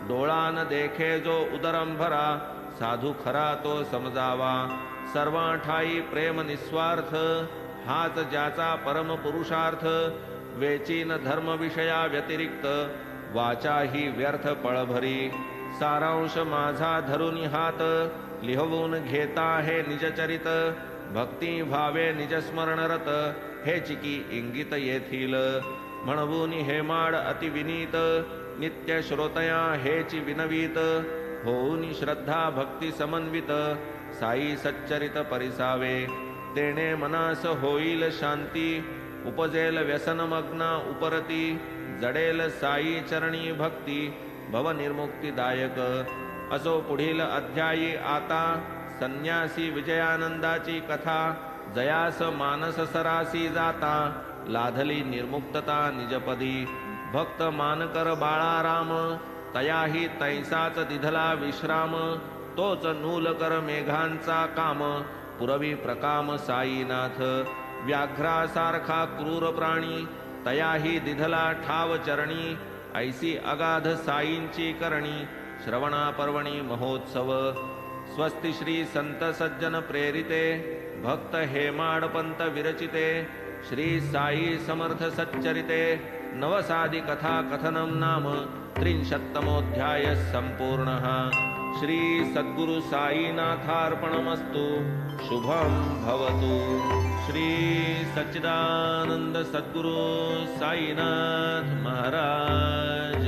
डोळा न देखे जो उदरम भरा, साधू खरा तो समजावा. सर्वा ठाई प्रेम निस्वार्थ, हाच ज्याचा परम पुरुषार्थ. वेचीन धर्म विषया व्यतिरिक्त, वाचा ही व्यर्थ पळभरी. सारांश माझा धरून हात, लिहवून घेता हे निजचरित. भक्ती भावे निजस्मरणरत, हे चिकी इंगित येथील. म्हणवून हेमाड अति विनीत, नित्य श्रोतया हेची विनवीत. होऊन श्रद्धा भक्ती समन्वित, साई सच्चरित परिसावे. तेने मनास होईल शांती, उपजेल व्यसनमग्ना उपरती. जडेल साई चरणी भक्ती, भव निर्मुक्तीदायक. असो पुढील अध्यायी आता, संन्यासी विजयानंदाची कथा. जयास मानस सरासी जाता, लाधली निर्मुक्तता निजपदी. भक्त मानकर बाळाराम, तयाही तैसाच दिधला विश्राम. तोच नूलकर मेघांचा काम, पुरवी प्रकाम साईनाथ. व्याघ्रासारखा क्रूर प्राणी, तयाही दिधला ठाव चरणी. ऐसी अगाध साईंची करणी, श्रवणा पर्वणी महोत्सव. स्वस्ति श्री संत सज्जन प्रेरिते, भक्त हेमाडपंत विरचिते. श्री साई समर्थ सच्चरिते, नवसादि कथा कथनं नाम 33 संपूर्णः. श्री सद्गुरु साईनाथार्पणमस्तु. शुभं भवतु. श्री सच्चिदानंद सद्गुरु साईनाथ महाराज